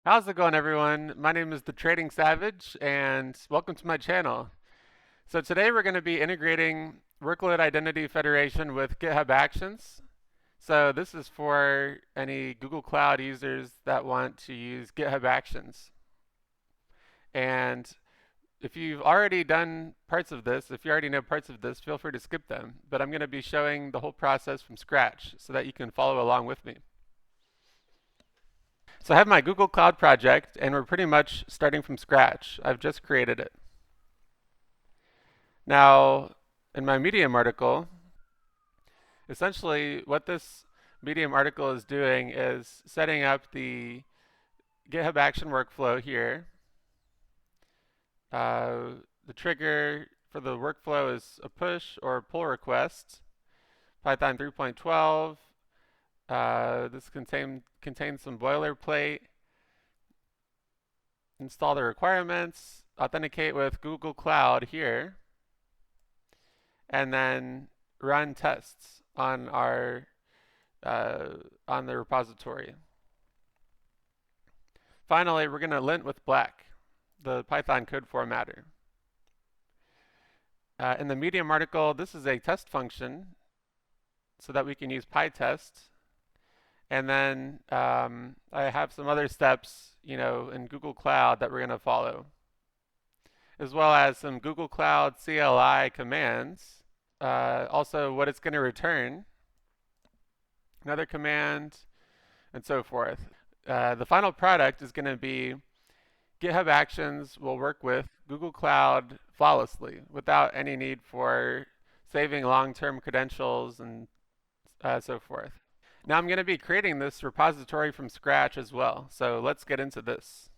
How's it going, everyone? My name is the Trading Savage, and welcome to my channel. So today we're going to be integrating Workload Identity Federation with GitHub Actions. So this is for any Google Cloud users that want to use GitHub Actions. And if you've already done parts of this, if you already know parts of this, feel free to skip them. But I'm going to be showing the whole process from scratch so that you can follow along with me. So I have my Google Cloud project, and we're pretty much starting from scratch. I've just created it. Now, in my Medium article, essentially what this Medium article is doing is setting up the GitHub action workflow here. The trigger for the workflow is a push or a pull request. Python 3.12. This contains some boilerplate. Install the requirements. Authenticate with Google Cloud here. And then run tests on our on the repository. Finally, we're going to lint with black, the Python code formatter. In the Medium article, this is a test function so that we can use PyTest. And then I have some other steps, in Google Cloud that we're going to follow, as well as some Google Cloud CLI commands. Also, what it's going to return, another command, and so forth. The final product is going to be GitHub Actions will work with Google Cloud flawlessly without any need for saving long-term credentials and so forth. Now I'm going to be creating this repository from scratch as well. So let's get into this.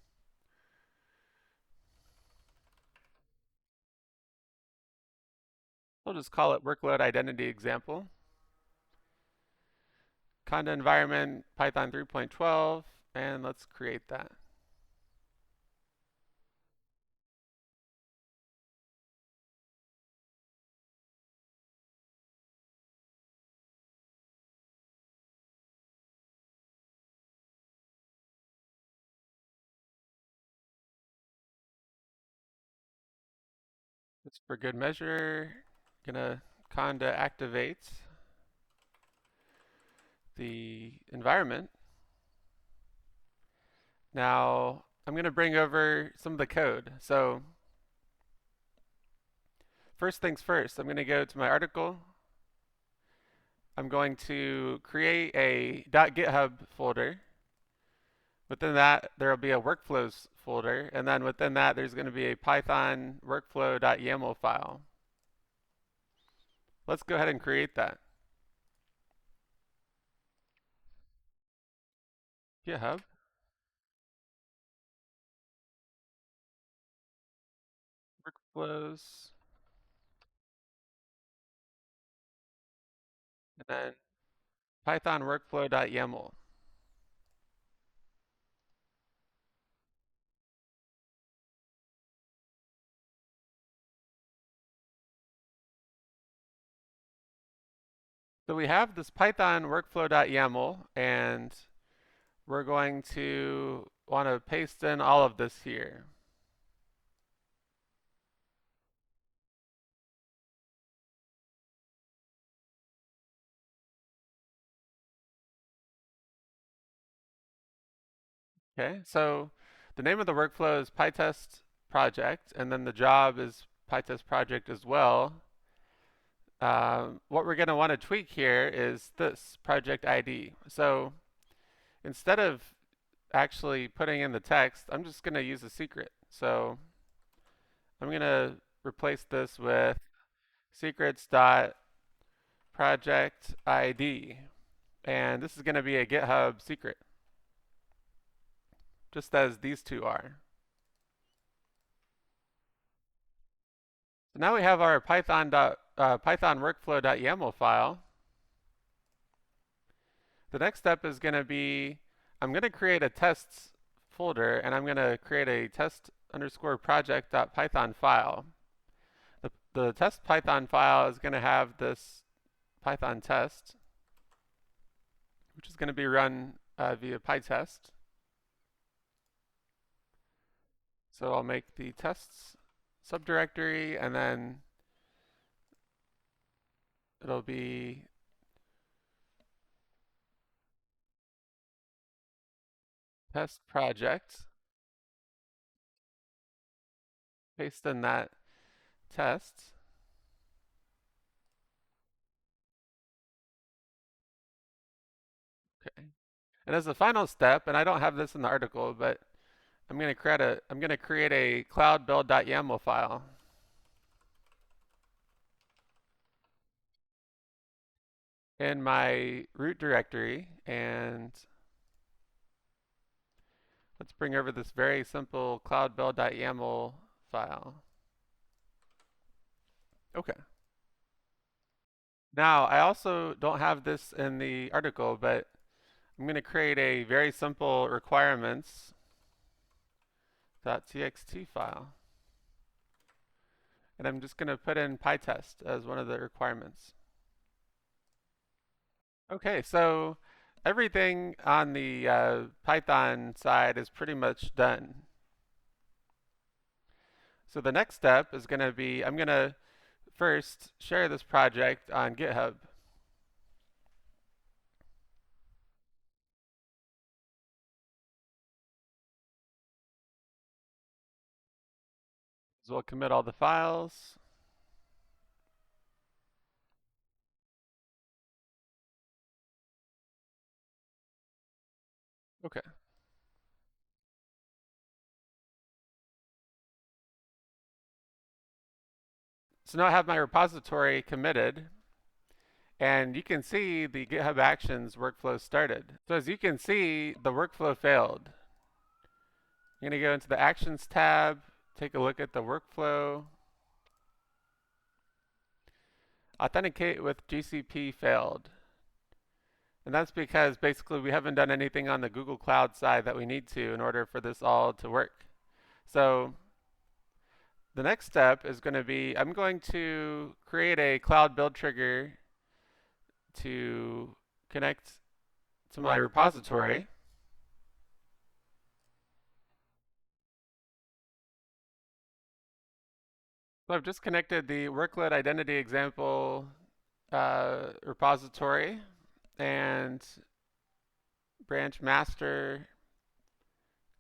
We'll just call it Workload Identity Example. Conda environment, Python 3.12, and let's create that. Just for good measure, gonna conda activate the environment. Now I'm gonna bring over some of the code. So first things first, I'm gonna go to my article. I'm going to create a .github folder. Within that, there will be a workflows folder, and then within that, there's going to be a Python workflow.yaml file. Let's go ahead and create that. GitHub, workflows, and then Python workflow.yaml. So we have this Python workflow.yaml, and we're going to want to paste in all of this here. Okay, so the name of the workflow is PyTest project, and then the job is PyTest project as well. What we're going to want to tweak here is this project ID. So instead of actually putting in the text, I'm just going to use a secret. So I'm going to replace this with secrets.project ID. And this is going to be a GitHub secret, just as these two are. So now we have our Python workflow.yaml file. The next step is going to be, I'm going to create a tests folder, and I'm going to create a test underscore project.python file. The test Python file is going to have this Python test, which is going to be run via PyTest. So I'll make the tests subdirectory, and then it'll be test project. Paste in that test. Okay. And as the final step, and I don't have this in the article, but I'm going to create a cloud build.yaml file in my root directory, and let's bring over this very simple cloud build.yaml file. Okay. Now, I also don't have this in the article, but I'm going to create a very simple requirements.txt file. And I'm just going to put in PyTest as one of the requirements. Okay, so everything on the Python side is pretty much done. So the next step is going to be, I'm going to first share this project on GitHub. So we'll commit all the files. Okay. So now I have my repository committed, and you can see the GitHub Actions workflow started. So as you can see, the workflow failed. You're going to go into the Actions tab, take a look at the workflow. Authenticate with GCP failed. And that's because basically we haven't done anything on the Google Cloud side that we need to in order for this all to work. So the next step is going to be, I'm going to create a cloud build trigger to connect to my repository. So I've just connected the workload identity example repository and branch master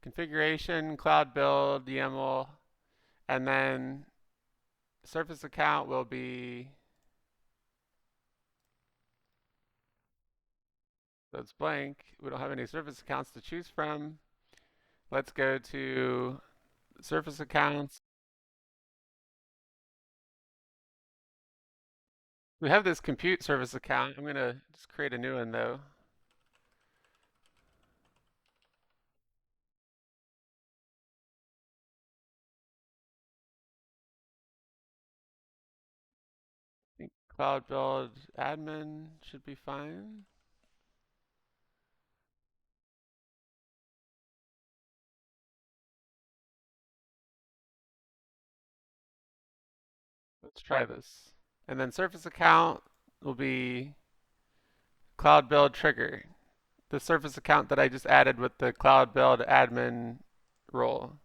configuration, cloud build, YAML, and then surface account will be, so it's blank. We don't have any surface accounts to choose from. Let's go to surface accounts. We have this compute service account. I'm going to just create a new one though. I think cloud build admin should be fine. Let's try this. And then surface account will be cloud build trigger, the surface account that I just added with the cloud build admin role.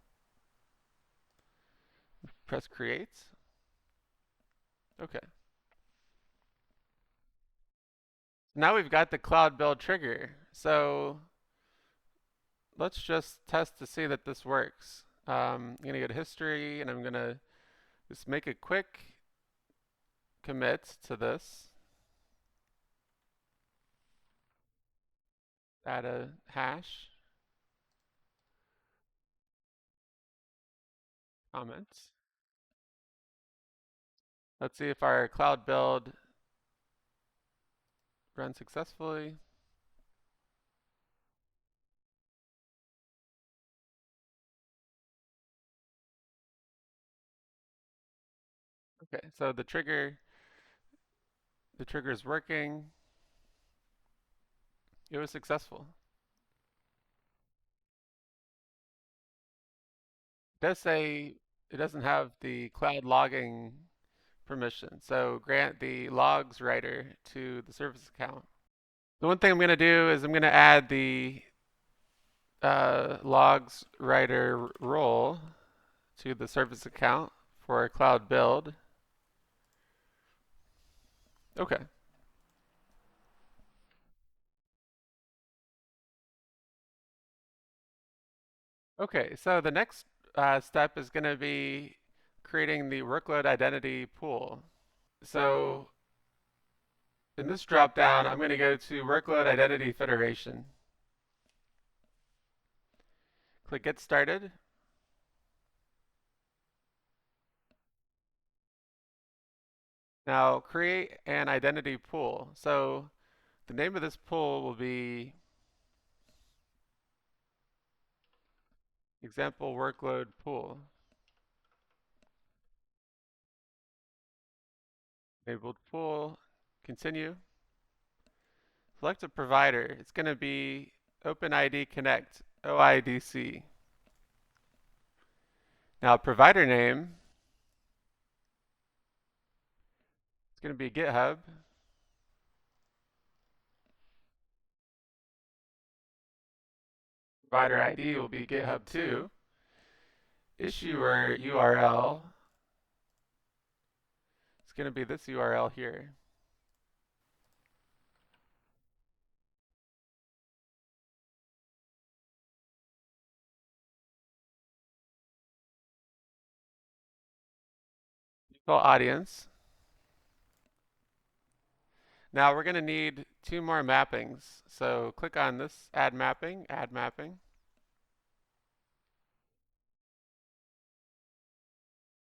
Press create. Okay. Now we've got the cloud build trigger. So let's just test to see that this works. I'm going to go to history, and I'm going to just make a quick commit to this. Add a hash comment. Let's see if our cloud build runs successfully. Okay, so the trigger is working. It was successful. It does say it doesn't have the cloud logging permission, so grant the logs writer to the service account. The one thing I'm going to do is I'm going to add the logs writer role to the service account for a cloud build. Okay. Okay, so the next step is going to be creating the workload identity pool. So in this drop down, I'm going to go to Workload Identity Federation. Click Get Started. Now create an identity pool. So the name of this pool will be Example Workload Pool. Enabled pool. Continue. Select a provider. It's going to be OpenID Connect, OIDC. Now provider name, it's going to be GitHub. Provider ID will be GitHub 2. Issuer URL, it's going to be this URL here. Call audience. Now we're going to need two more mappings. So click on this add mapping, add mapping.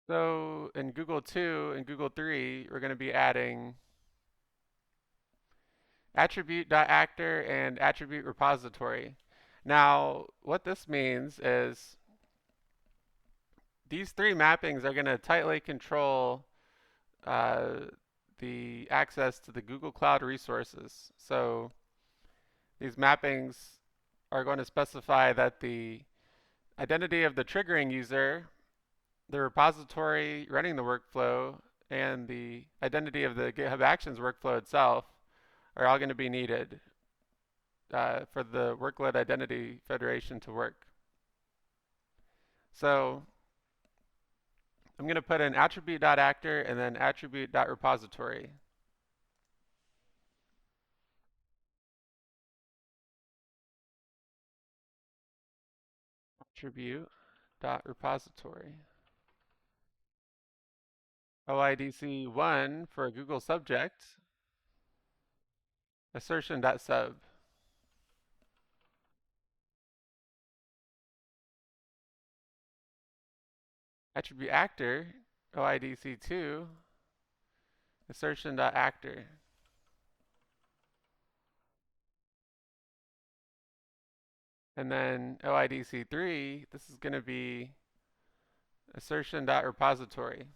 So in Google 2 and Google 3, we're going to be adding attribute.actor and attribute repository. Now, what this means is these three mappings are going to tightly control uh, the access to the Google Cloud resources. So these mappings are going to specify that the identity of the triggering user, the repository running the workflow, and the identity of the GitHub Actions workflow itself are all going to be needed for the Workload Identity Federation to work. So I'm going to put in attribute.actor and then attribute.repository. Attribute.repository. OIDC1 for a Google subject. Assertion.sub. Attribute actor, OIDC2, assertion.actor. And then OIDC3, this is going to be assertion.repository.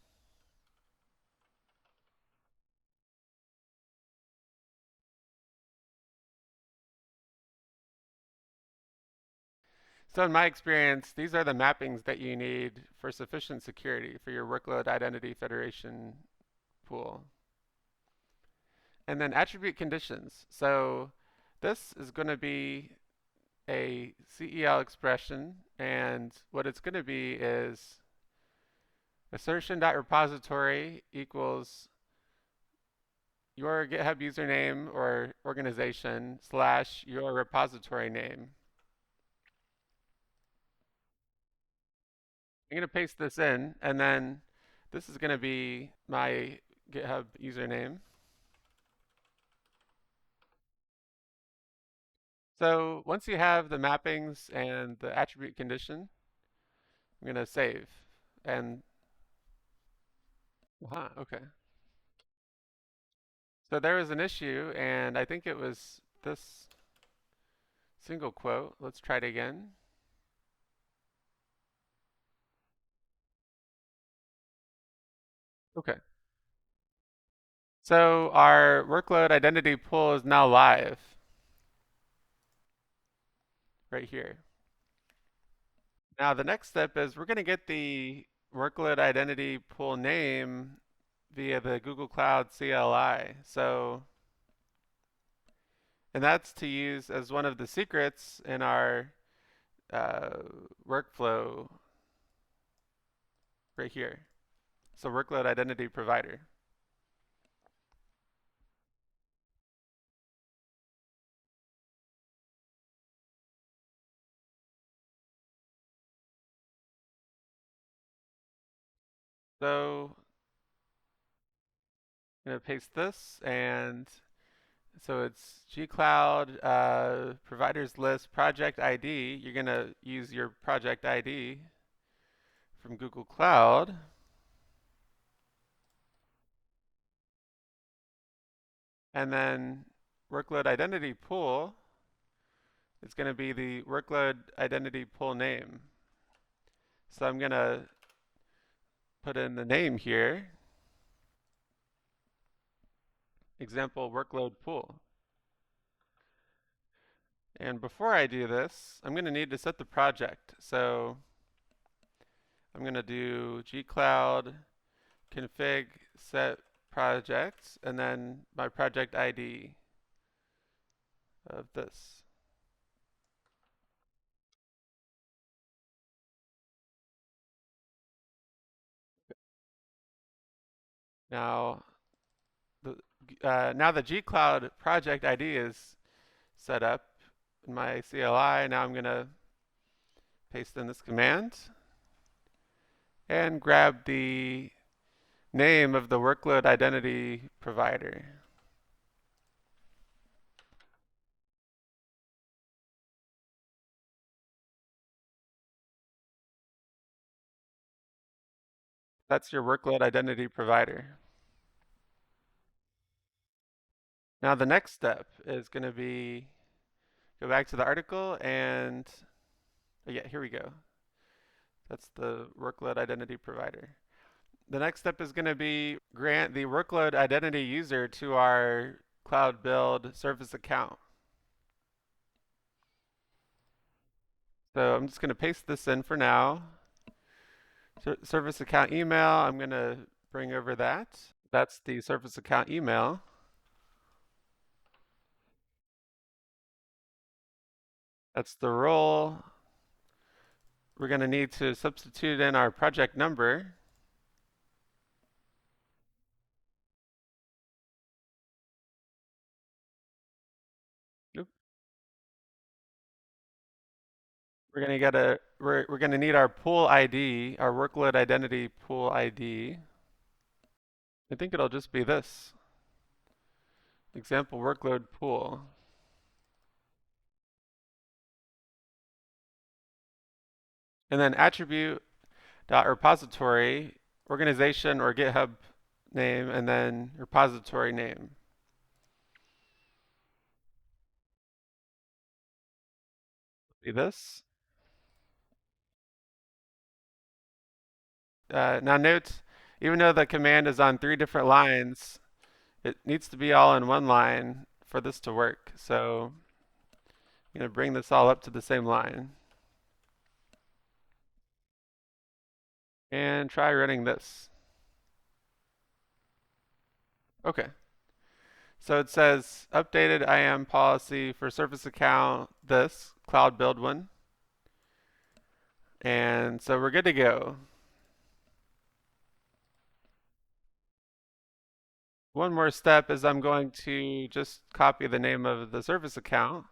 So in my experience, these are the mappings that you need for sufficient security for your workload identity federation pool. And then attribute conditions. So this is going to be a CEL expression, and what it's going to be is assertion.repository equals your GitHub username or organization / your repository name. I'm going to paste this in, and then this is going to be my GitHub username. So once you have the mappings and the attribute condition, I'm going to save. And, okay. So there was an issue, and I think it was this single quote. Let's try it again. Okay. So our workload identity pool is now live right here. Now the next step is we're going to get the workload identity pool name via the Google Cloud CLI. So, and that's to use as one of the secrets in our workflow right here. So workload identity provider. So I'm going to paste this, and so it's gcloud providers list project ID. You're going to use your project ID from Google Cloud. And then workload identity pool is going to be the workload identity pool name. So I'm going to put in the name here, example workload pool. And before I do this, I'm going to need to set the project. So I'm going to do gcloud config set projects and then my project ID of this. Now the gcloud project ID is set up in my CLI. Now I'm going to paste in this command and grab the name of the workload identity provider. That's your workload identity provider. Now the next step is going to be go back to the article and oh yeah, here we go. That's the workload identity provider. The next step is going to be grant the workload identity user to our cloud build service account. So I'm just going to paste this in for now. Service account email, I'm going to bring over that. That's the service account email. That's the role. We're going to need to substitute in our project number. Oop. We're going to need our pool ID, our workload identity pool ID. I think it'll just be this. Example workload pool. And then attribute dot repository, organization or GitHub name, and then repository name. See this? Now note, even though the command is on 3 different lines, it needs to be all in one line for this to work. So I'm going to bring this all up to the same line. And try running this. Okay. So it says updated IAM policy for service account, this cloud build one. And so we're good to go. One more step is I'm going to just copy the name of the service account.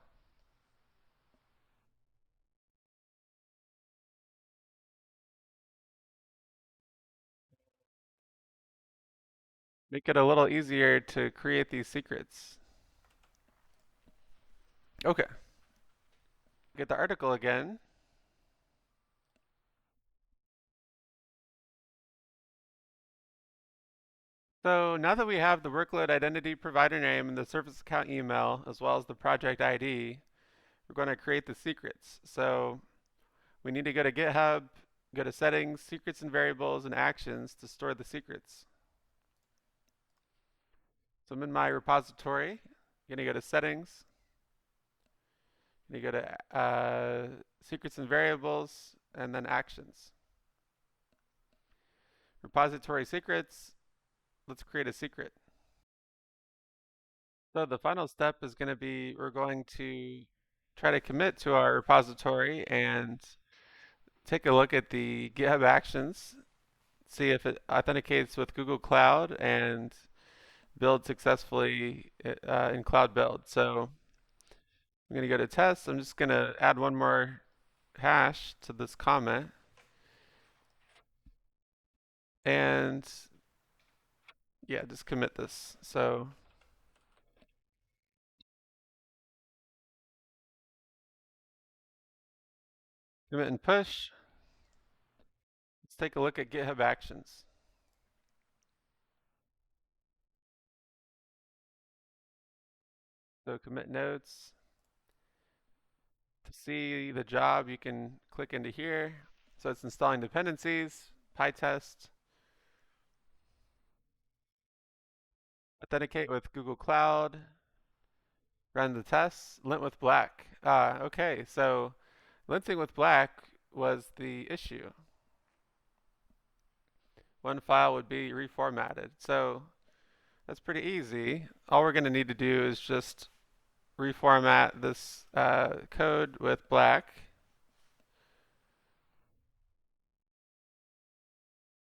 Make it a little easier to create these secrets. Okay. Get the article again. So now that we have the workload identity provider name and the service account email, as well as the project ID, we're going to create the secrets. So we need to go to GitHub, go to settings, secrets and variables, and actions to store the secrets. So I'm in my repository. I'm going to go to settings. I'm going to go to secrets and variables, and then actions. Repository secrets. Let's create a secret. So the final step is going to be we're going to try to commit to our repository and take a look at the GitHub actions see if it authenticates with Google Cloud and builds successfully in Cloud Build. So I'm going to go to test. I'm just going to add one more hash to this comment. And yeah, just commit this. So commit and push. Let's take a look at GitHub Actions. So commit nodes. To see the job, you can click into here. So it's installing dependencies, PyTest, authenticate with Google Cloud, run the tests, lint with black. Okay, so linting with black was the issue. One file would be reformatted. So that's pretty easy. All we're going to need to do is just reformat this code with black.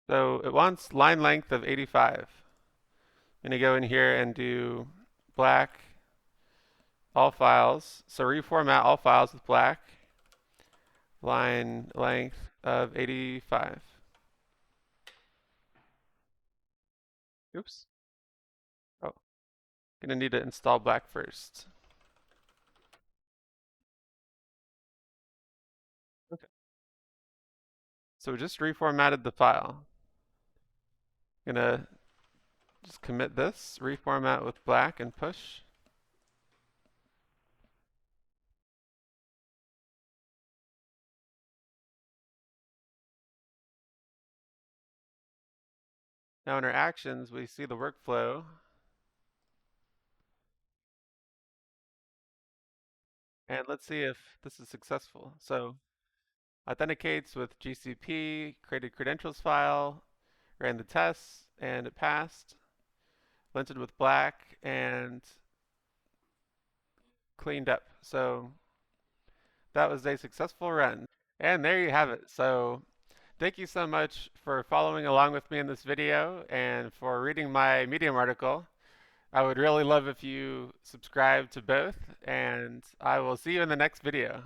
So it wants line length of 85. I'm going to go in here and do black all files. So reformat all files with black, line length of 85. Oops. Oh, going to need to install black first. Okay. So we just reformatted the file. Going to just commit this, reformat with black, and push. Now in our actions, we see the workflow. And let's see if this is successful. So authenticates with GCP, created credentials file, ran the tests, and it passed. Linted with black and cleaned up. So that was a successful run. And there you have it. So thank you so much for following along with me in this video and for reading my Medium article. I would really love if you subscribe to both, and I will see you in the next video.